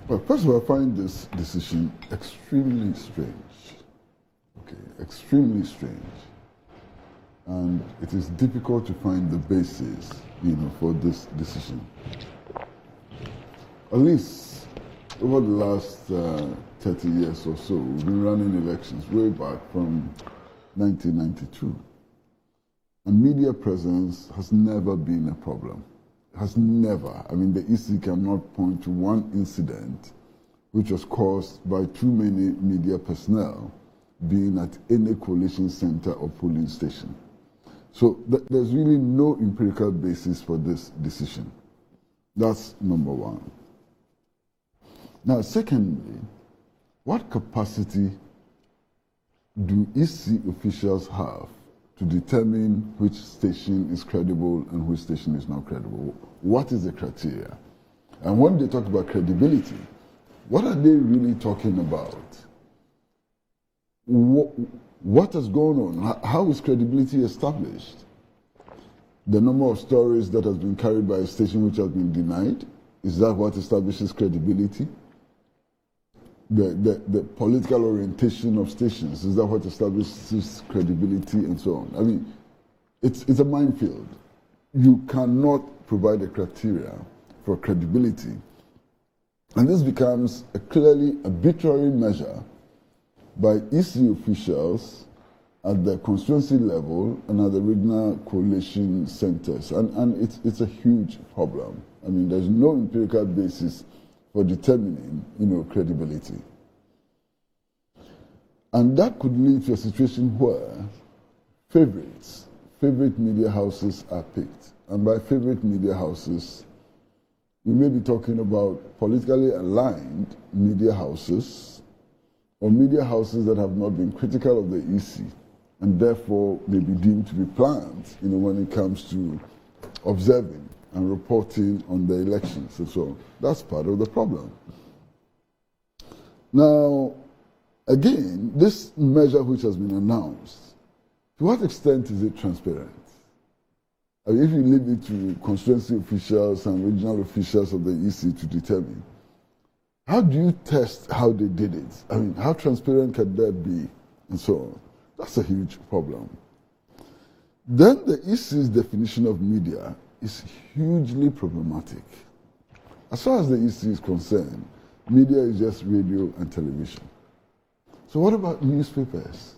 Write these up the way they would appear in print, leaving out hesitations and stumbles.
Well, first of all, I find this decision extremely strange. Okay, extremely strange. And it is difficult to find the basis, for this decision. At least over the last 30 years or so, we've been running elections way back from 1992. And media presence has never been a problem. Has never. I mean, the EC cannot point to one incident which was caused by too many media personnel being at any collation center or polling station. So there's really no empirical basis for this decision. That's number one. Now, secondly, what capacity do EC officials have to determine which station is credible and which station is not credible? What is the criteria? And when they talk about credibility, what are they really talking about? What has gone on? How is credibility established? The number of stories that has been carried by a station which has been denied, is that what establishes credibility? The political orientation of stations, is that what establishes credibility, and so on? I mean, it's a minefield. You cannot provide a criteria for credibility. And this becomes a clearly arbitrary measure by EC officials at the constituency level and at the regional coalition centers. And it's a huge problem. I mean, there's no empirical basis for determining, credibility. And that could lead to a situation where favorite media houses are picked. And by favorite media houses, we may be talking about politically aligned media houses or media houses that have not been critical of the EC and therefore may be deemed to be planned, when it comes to observing and reporting on the elections and so on. That's part of the problem. Now, again, this measure which has been announced, to what extent is it transparent? I mean, if you leave it to constituency officials and regional officials of the EC to determine, how do you test how they did it? I mean, how transparent can that be? And so on. That's a huge problem. Then the EC's definition of media is hugely problematic. As far as the EC is concerned, media is just radio and television. So what about newspapers?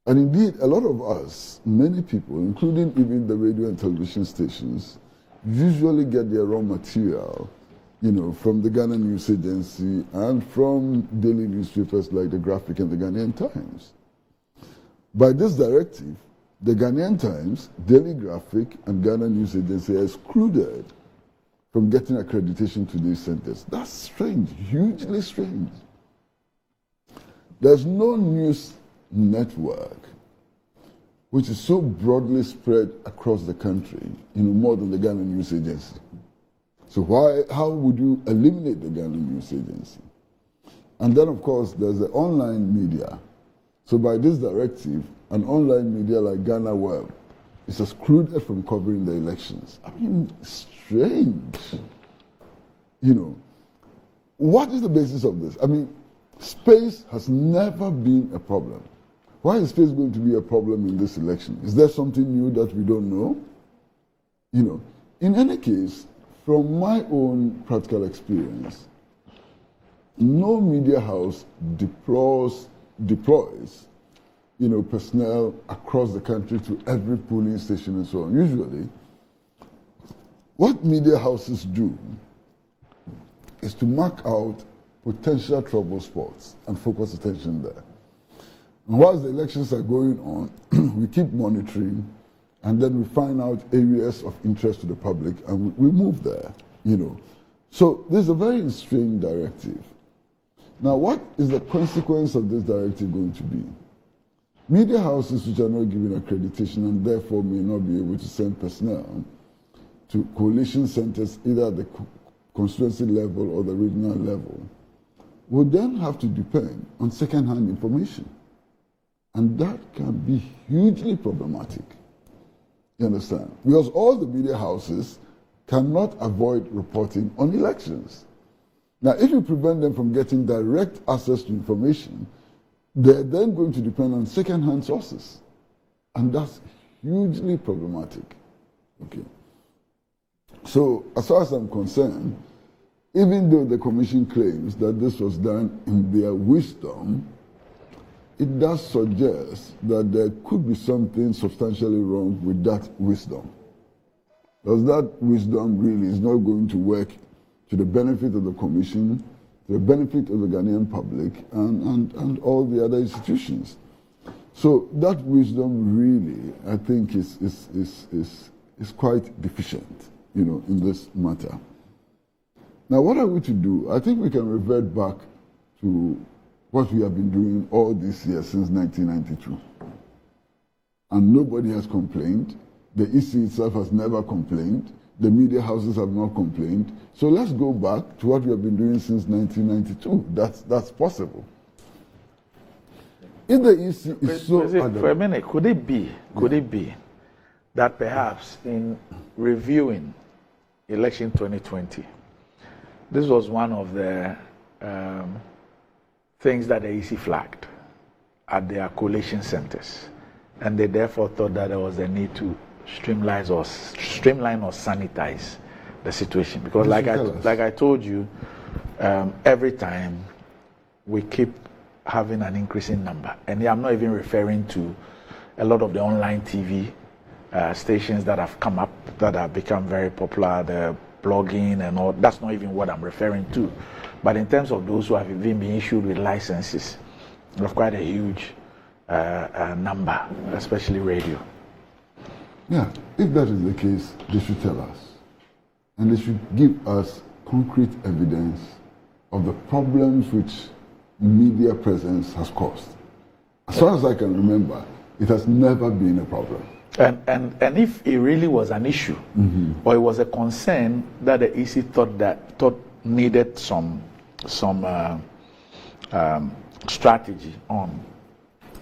And indeed, a lot of us, many people, including even the radio and television stations, usually get their raw material, from the Ghana News Agency and from daily newspapers like the Graphic and the Ghanaian Times. By this directive, the Ghanaian Times, Daily Graphic, and Ghana News Agency are excluded from getting accreditation to these centers. That's strange, hugely strange. There's no news network which is so broadly spread across the country, more than the Ghana News Agency. So how would you eliminate the Ghana News Agency? And then, of course, there's the online media. So by this directive, an online media like Ghana Web is excluded from covering the elections. I mean, strange. What is the basis of this? I mean, space has never been a problem. Why is space going to be a problem in this election? Is there something new that we don't know? In any case, from my own practical experience, no media house deploys personnel across the country to every polling station and so on. Usually, what media houses do is to mark out potential trouble spots and focus attention there. And whilst the elections are going on, we keep monitoring, and then we find out areas of interest to the public, and we move there, So this is a very strange directive. Now, what is the consequence of this directive going to be? Media houses which are not given accreditation and therefore may not be able to send personnel to coalition centers either at the constituency level or the regional level would then have to depend on second-hand information. And that can be hugely problematic. You understand? Because all the media houses cannot avoid reporting on elections. Now, if you prevent them from getting direct access to information, they're then going to depend on second-hand sources. And that's hugely problematic. Okay. So, as far as I'm concerned, even though the Commission claims that this was done in their wisdom, it does suggest that there could be something substantially wrong with that wisdom. Because that wisdom really is not going to work to the benefit of the Commission, to the benefit of the Ghanaian public, and all the other institutions. So that wisdom really, I think, is quite deficient, in this matter. Now, what are we to do? I think we can revert back to what we have been doing all these years since 1992. And nobody has complained. The EC itself has never complained. The media houses have not complained. So let's go back to what we have been doing since 1992. That's possible. If the EC is so adamant, for a minute, could it be that perhaps in reviewing election 2020, this was one of the things that the EC flagged at their collation centers, and they therefore thought that there was a need to streamline or sanitize the situation? Because like I told you, every time we keep having an increasing number, and I'm not even referring to a lot of the online TV stations that have come up, that have become very popular, the blogging and all. That's not even what I'm referring to. But in terms of those who have even been issued with licenses, of quite a huge number, especially radio. Yeah, if that is the case, they should tell us. And they should give us concrete evidence of the problems which media presence has caused. As far as I can remember, it has never been a problem. And if it really was an issue, or it was a concern that the EC thought needed some strategy on,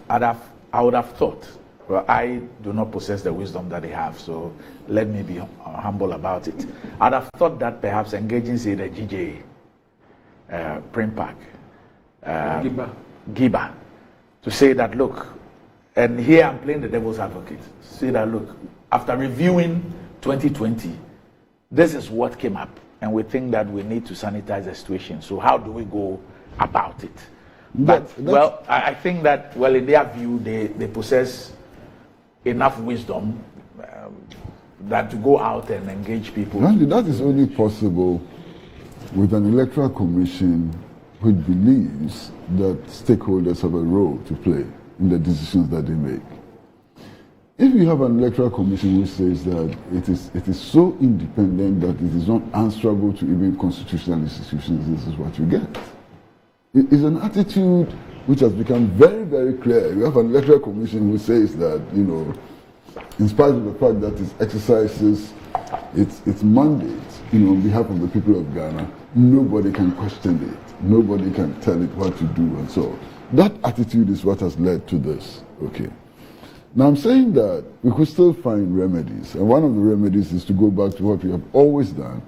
I would have thought. Well, I do not possess the wisdom that they have, so let me be humble about it. I'd have thought that perhaps engaging, say, the GJ, Print Pack, Giba, to say that, look, and here I'm playing the devil's advocate, say that, look, after reviewing 2020, this is what came up, and we think that we need to sanitize the situation. So how do we go about it? But, I think that, in their view, they possess enough wisdom that to go out and engage people. That is only possible with an electoral commission which believes that stakeholders have a role to play in the decisions that they make. If you have an electoral commission which says that it is so independent that it is not answerable to even constitutional institutions, this is what you get. It is an attitude which has become very, very clear. You have an electoral commission who says that, in spite of the fact that it exercises its mandate, on behalf of the people of Ghana, nobody can question it. Nobody can tell it what to do and so on. That attitude is what has led to this. Okay. Now I'm saying that we could still find remedies, and one of the remedies is to go back to what we have always done,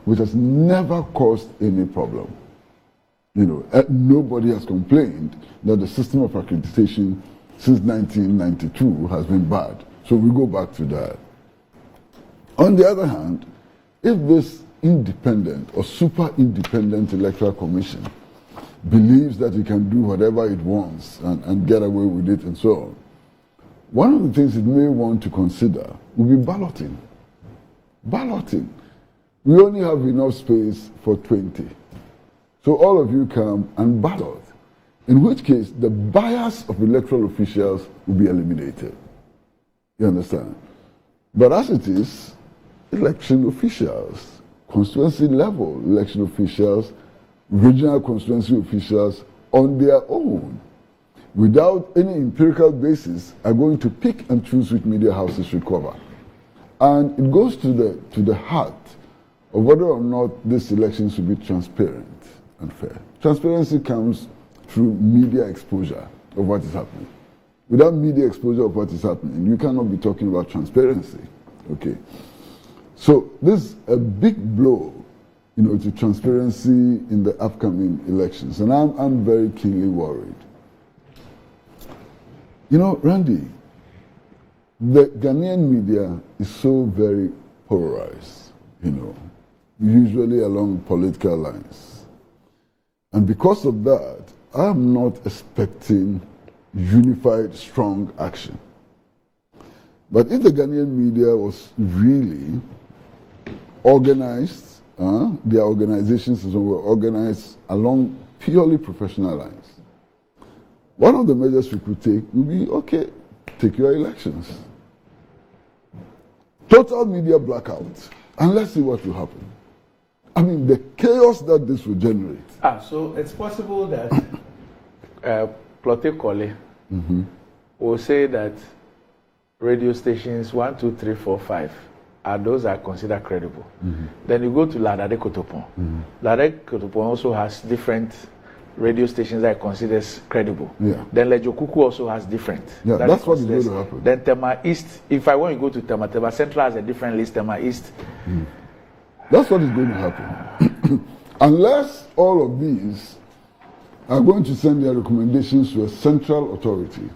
which has never caused any problem. Nobody has complained that the system of accreditation since 1992 has been bad. So we go back to that. On the other hand, if this independent or super independent electoral commission believes that it can do whatever it wants and get away with it and so on, one of the things it may want to consider will be balloting. Balloting. We only have enough space for 20. So all of you come and ballot, in which case the bias of electoral officials will be eliminated. You understand? But as it is, election officials, constituency level election officials, regional constituency officials on their own, without any empirical basis, are going to pick and choose which media houses should cover. And it goes to the heart of whether or not this election should be transparent and fair. Transparency comes through media exposure of what is happening. Without media exposure of what is happening, you cannot be talking about transparency. Okay. So this is a big blow to transparency in the upcoming elections. And I'm very keenly worried. Randy, the Ghanaian media is so very polarized, usually along political lines. And because of that, I'm not expecting unified, strong action. But if the Ghanaian media was really organized, their organizations were organized along purely professional lines, one of the measures we could take would be, okay, take your elections. Total media blackout, and let's see what will happen. I mean, the chaos that this will generate. So it's possible that Plote Kole will say that radio stations 1, 2, 3, 4, 5 those are considered credible. Then you go to Ladade Kotopon. Ladade Kotopon also has different radio stations that it considers credible. Then Lejokuku also has different. That's what is going to happen. Then Tema East, if I want to go to Tema Central has a different list, Tema East. That's what is going to happen. Unless all of these are going to send their recommendations to a central authority,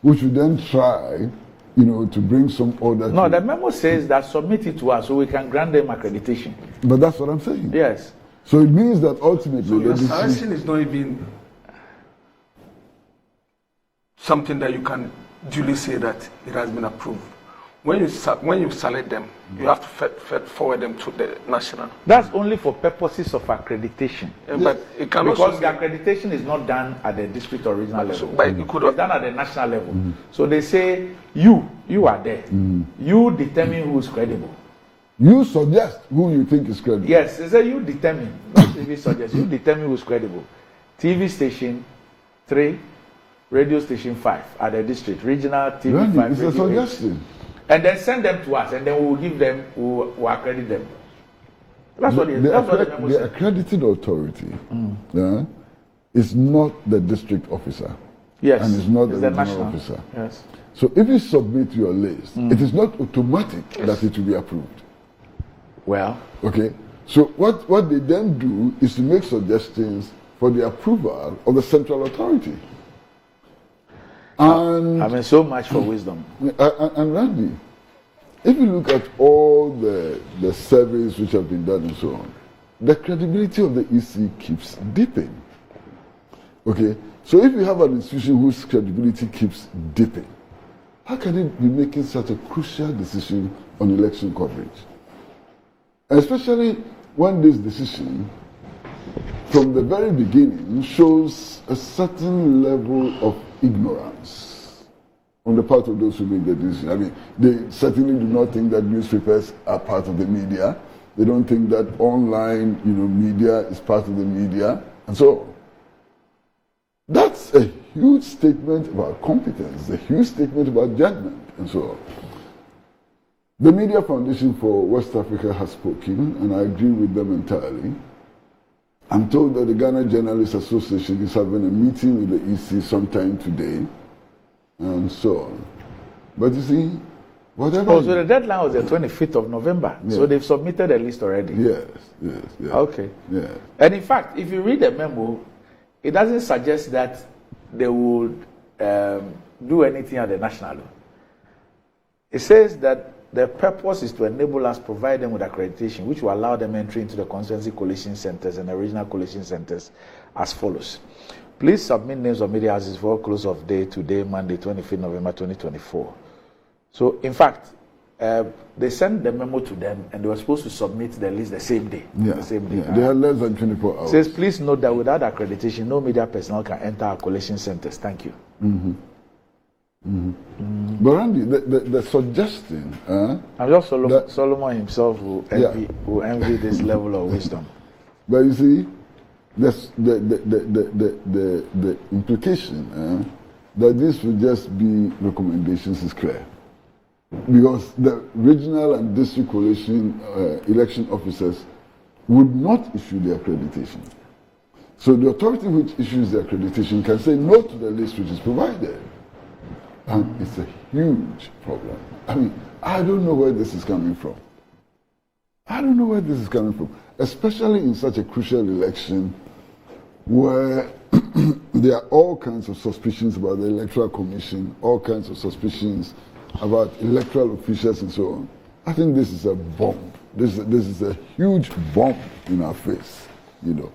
which will then try, to bring some order. No, the memo says that submit it to us so we can grant them accreditation. But that's what I'm saying. Yes. So it means that ultimately... So your suggestion is not even something that you can duly say that it has been approved. When you select them, you have to forward them to the national. That's only for purposes of accreditation. But it can because the accreditation is not done at the district or regional level. But it could it's done at the national level. So they say, you are there. You determine who is credible. You suggest who you think is credible. Yes, they say you determine. Not TV suggest. You determine who is credible. TV station 3, radio station 5 at the district, regional TV Randy, 5. It's a suggestion. And then send them to us, and then we will give them, we will accredit them. That's what it is. The accredited authority is not the district officer. Yes. And it's not the regional national officer. Yes. So if you submit your list, it is not automatic that it will be approved. Well. Okay. So what they then do is to make suggestions for the approval of the central authority. And I mean, so much for wisdom. And Randy, if you look at all the surveys which have been done and so on, the credibility of the EC keeps dipping. Okay, so if you have an institution whose credibility keeps dipping, how can it be making such a crucial decision on election coverage? Especially when this decision, from the very beginning, shows a certain level of ignorance on the part of those who make the decision. I mean, they certainly do not think that newspapers are part of the media. They don't think that online, media is part of the media, and so on. That's a huge statement about competence, a huge statement about judgment, and so on. The Media Foundation for West Africa has spoken, and I agree with them entirely. I'm told that the Ghana Journalists Association is having a meeting with the EC sometime today, and so on. But you see, whatever... Oh, so the deadline was the 25th of November. Yes. So they've submitted a list already? Yes. Okay. Yes. And in fact, if you read the memo, it doesn't suggest that they would do anything at the national level. It says that the purpose is to enable us, provide them with accreditation, which will allow them entry into the constituency collation centers and the regional collation centers as follows. Please submit names of media houses for close of day today, Monday, 25th November 2024. So, in fact, they sent the memo to them and they were supposed to submit the list the same day. Yeah. The same day. They had less than 24 hours. It says, please note that without accreditation, no media personnel can enter our collation centers. Thank you. But Randy, the suggestion... I'm just Solomon himself who envy this level of wisdom. But you see, the implication that this will just be recommendations is clear. Because the regional and district coalition election officers would not issue the accreditation. So the authority which issues the accreditation can say no to the list which is provided. And it's a huge problem. I mean, I don't know where this is coming from. I don't know where this is coming from, especially in such a crucial election where there are all kinds of suspicions about the Electoral Commission, all kinds of suspicions about electoral officials and so on. I think this is a bomb. This is a huge bomb in our face, you know.